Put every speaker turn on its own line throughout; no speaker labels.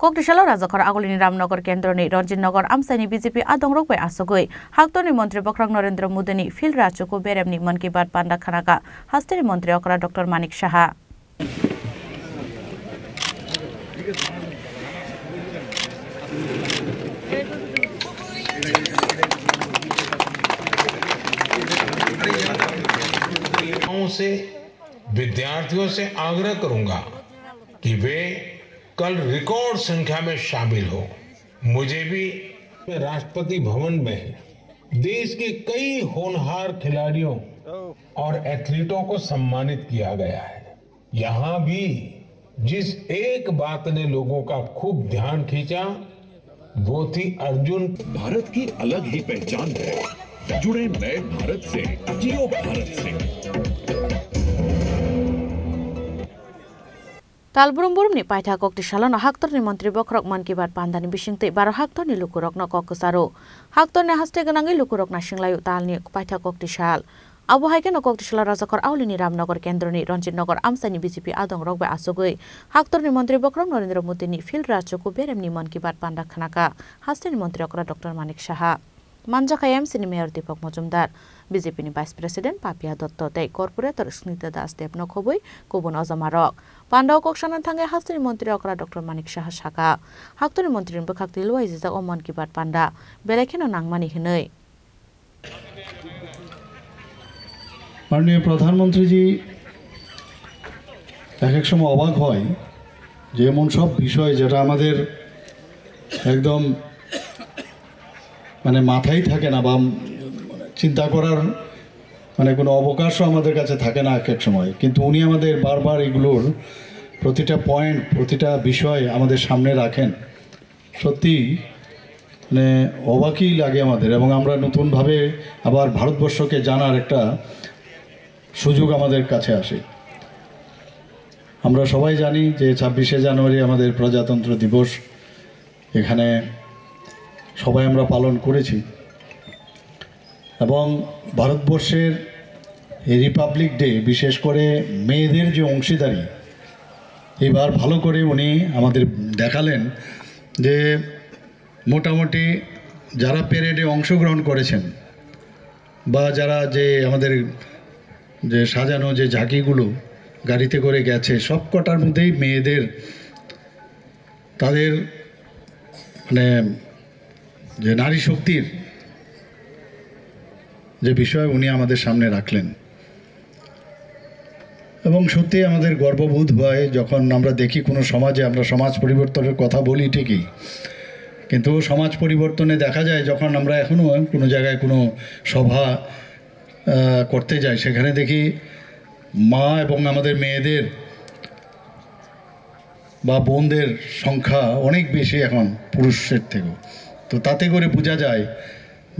Koktishala Razakar Agolini Ramnagar Kendroni Ranjit Nagar Amsani BJP Adongrok by Asogoi Haktoni Montri Bokrang Narendra Mudani Phil Rachoko Beremni Man Ki Baat Panda Khanaka Hasteri Montri Okra Dr. Manik Shaha
से विद्यार्थियों से आग्रह करूंगा कि वे कल record संख्या में शामिल हो। मुझे भी राष्ट्रपति भवन में देश के कई होनहार खिलाड़ियों और एथलीटों को सम्मानित किया गया है। यहाँ भी जिस एक बात ने लोगों का खूब ध्यान खींचा वो थी अर्जुन।
भारत की अलग ही पहचान है, जुड़े नए भारत से, जियो भारत से।
Talburumburumni paitha Koktishala Haktorni Montri Bokrok Man Ki Baat Pandani Bishingte Baro Haktorni Lukurok no Kokosaro Haktorni Hasteganangi Lukurok Nashinglayu Talni paitha Koktishal Abu Haike no Koktishala Razakar Aulini Ramnagar Kendroni Ranjit Nagar Amsani BJP Adongrok by Asogoi Haktorni Montri Bokrok Narendra Mudani Phil Rachoko Beremni Man Ki Baat Panda Khanaka Hasteni Montri Okra Dr. Manik Shaha Manjakayam Sini Mayor Deepak Majumdar BJP ni Vice President Papia Dotto Tei Corporator Snita Das Debno Khoboi Kubun Ozamarok Pandau Kokshanan Thange Hasteni Montri Okra Dr. Manik Shaha Shaka Haktoni Montri Bekakti Luaizida Oman Ki Baat Panda Belekeno Nangmani Hinoi
माननीय प्रधानमंत्री जी एक समय अबाक হয় যে এমন সব বিষয় যেটা আমাদের একদম মানে মাথায় থাকে না বা চিন্তা করার মানে কোনো অবকাশও আমাদের কাছে থাকে না এক সময় কিন্তু উনি আমাদের বারবার এগুলোর প্রতিটা পয়েন্ট প্রতিটা বিষয় আমাদের সামনে রাখেন সত্যি মানে অবাকই লাগে আমাদের এবং আমরা নতুন ভাবে আবার ভারতবর্ষকে জানার একটা সুযোগ আমাদের কাছে আসে আমরা সবাই জানি যে 26শে জানুয়ারি আমাদের প্রজাতন্ত্র দিবস এখানে সবাই আমরা পালন করেছি এবং ভারতবর্ষের এই রিপাবলিক ডে বিশেষ করে মেয়েদের যে অংশীদারি এবার ভালো করে উনি আমাদের দেখালেন যে মোটামুটি যারা প্যারেডে অংশগ্রহণ করেছেন বা যারা যে আমাদের যে সাজানো যে ঝাঁকিগুলো গাড়িতে করে গেছে সব কটার মধ্যেই মেয়েদের তাদের মানে যে নারী শক্তির যে বিষয় উনি আমাদের সামনে রাখলেন এবং সত্যি আমাদের গর্ববোধ হয় যখন আমরা দেখি কোনো সমাজে আমরা সমাজ পরিবর্তনের কথা বলি ঠিকই কিন্তু সমাজ পরিবর্তনে দেখা যায় যখন আমরা এখনো কোনো জায়গায় কোনো সভা করতে যাই সেখানে দেখি মা এবং আমাদের মেয়েদের বা বোনদের সংখ্যা অনেক বেশি এখন পুরুষের থেকেও তো তাতে করে বোঝা যায়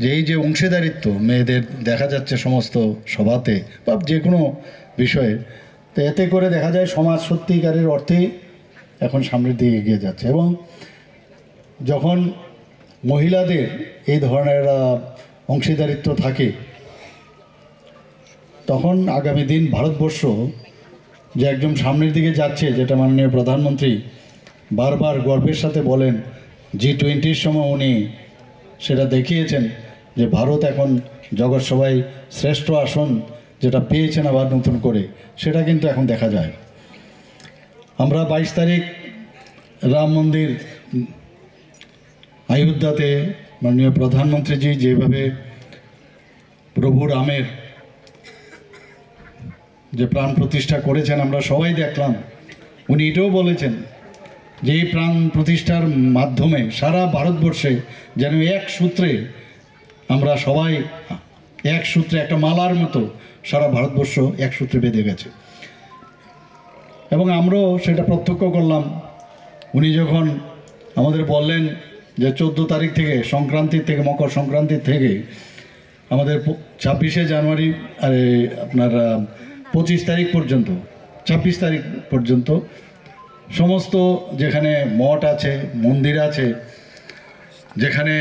যে এই যে অংশীদারিত্ব মেয়েদের দেখা যাচ্ছে সমস্ত সভাতে বা যে কোনো বিষয়ে তো এতে করে দেখা যায় সমাজ সত্যিকারের অর্থেই এখন সামনের দিকে এগিয়ে যাচ্ছে এবং যখন মহিলাদের এই ধরনের অংশীদারিত্ব থাকে তখন আগামী দিন ভারতবর্ষ যে একদম সামনের দিকে যাচ্ছে যেটা মাননীয় প্রধানমন্ত্রী বারবার গর্বের সাথে বলেন G20 সময় উনি সেটা দেখিয়েছেন যে ভারত এখন জগৎ সভায় শ্রেষ্ঠ আসন যেটা পেয়েছেন আবার নতুন করে সেটা কিন্তু এখন দেখা যায় আমরা 22 তারিখ রাম মন্দির অযোধ্যাতে মাননীয় প্রধানমন্ত্রীজি যেভাবে প্রভু রামের যে প্রাণ প্রতিষ্ঠা করেছেন আমরা সবাই দেখলাম উনি এটাও বলেছেন যে এই প্রাণ প্রতিষ্ঠার মাধ্যমে সারা ভারতবর্ষে যেন এক সূত্রে আমরা সবাই এক সূত্রে একটা মালার মতো সারা ভারতবর্ষ এক সূত্রে বেঁধে গেছে এবং আমরাও সেটা প্রত্যক্ষ করলাম উনি যখন আমাদের বললেন যে 14 তারিখ থেকে সংক্রান্তি থেকে মকর সংক্রান্তি থেকে আমাদের 26শে জানুয়ারি আপনার 25 তারিখ পর্যন্ত 26 তারিখ পর্যন্ত সমস্ত যেখানে মঠ আছে মন্দির আছে যেখানে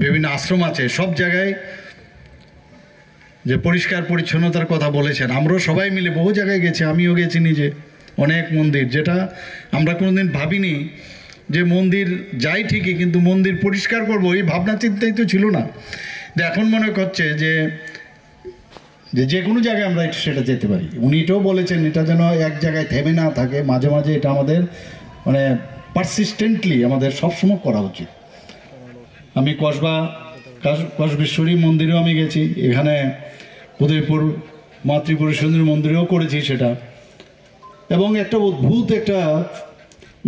বিভিন্ন আশ্রম আছে সব জায়গায় যে পরিষ্কার পরিচ্ছন্নতার কথা বলেছেন আমরাও সবাই মিলে বহু জায়গায় গেছি আমিও গেছি নিজে অনেক মন্দির যেটা আমরা কোনোদিন ভাবিনি যে মন্দির যাই ঠিকই, কিন্তু মন্দির পরিষ্কার করব এই ভাবনা চিন্তাই তো ছিল না। এখন মনে করছে যে কোনো জায়গায় আমরা সেটা যেতে পারি। উনি এটাও বলেছেন এটা যেন এক জায়গায় থেমে না থাকে, মাঝে মাঝে এটা আমাদের মানে পারসিস্টেন্টলি আমাদের সবসময় করা উচিত। আমি কসবেশ্বরী মন্দিরেও আমি গেছি, এখানে উদয়পুর মাতৃপুরী সুন্দরী মন্দিরেও করেছি সেটা, এবং একটা অদ্ভুত একটা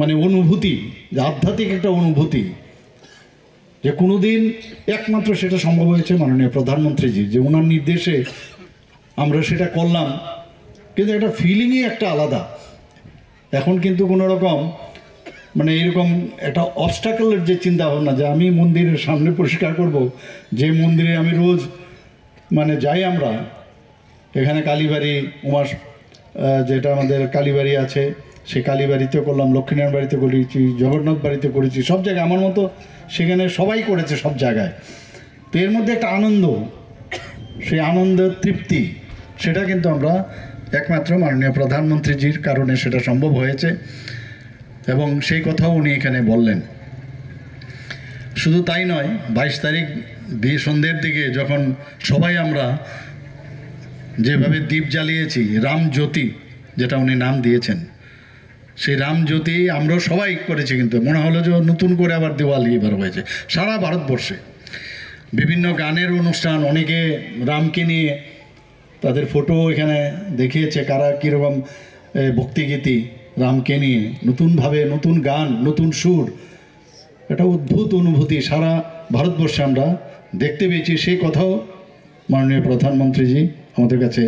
মানে অনুভূতি, যে আধ্যাত্মিক একটা অনুভূতি, যে কোনো দিন একমাত্র সেটা সম্ভব হয়েছে মাননীয় প্রধানমন্ত্রীজি, যে ওনার নির্দেশে আমরা সেটা করলাম। কিন্তু একটা ফিলিংই একটা আলাদা। এখন কিন্তু কোনো রকম মানে এরকম একটা অবস্টাকলের যে চিন্তা ভাবনা, যে আমি মন্দিরের সামনে পরিষ্কার করব, যে মন্দিরে আমি রোজ মানে যাই আমরা, এখানে কালীবাড়ি উমাস যেটা আমাদের কালীবাড়ি আছে, সেই কালীবাড়িতেও করলাম, লক্ষ্মীনারায়ণ বাড়িতে করেছি, জগন্নাথ বাড়িতে করেছি, সব জায়গায় আমার মতো সেখানে সবাই করেছে সব জায়গায়। তো এর মধ্যে একটা আনন্দ, সেই আনন্দের তৃপ্তি, সেটা কিন্তু আমরা একমাত্র মাননীয় প্রধানমন্ত্রীজির কারণে সেটা সম্ভব হয়েছে, এবং সেই কথাও উনি এখানে বললেন। শুধু তাই নয়, 22 তারিখ সন্ধ্যের দিকে যখন সবাই আমরা যেভাবে দ্বীপ জ্বালিয়েছি, রামজ্যোতি যেটা উনি নাম দিয়েছেন, সেই রামজ্যোতি আমরাও সবাই করেছি। কিন্তু মনে হলো যে নতুন করে আবার দিওয়ালি এবার হয়েছে সারা ভারতবর্ষে। বিভিন্ন গানের অনুষ্ঠান, অনেকে রামকে নিয়ে তাদের ফটো এখানে দেখিয়েছে, কারা কীরকম ভক্তিগীতি রামকে নিয়ে, নতুনভাবে নতুন গান, নতুন সুর, একটা অদ্ভুত অনুভূতি সারা ভারতবর্ষে আমরা দেখতে পেয়েছি। সেই কথাও মাননীয় প্রধানমন্ত্রীজি আমাদের কাছে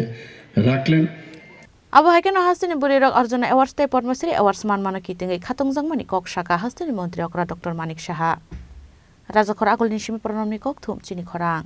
রাখলেন।
আবহাওয়া হাস্তিনি বুড়িরক অর্জনা অ্যাওয়ার্ডস তাই পদ্মশ্রী অ্যাওয়ার্ডস মানমানো কিতিঙ্গै খাতংজাং মানি কক শাখা হাস্তিনি মন্ত্রী অকরা ডক্টর মানিক সাহা রাজাখর আগলनि सिम प्रणामनि कक थुम चिनि खरां।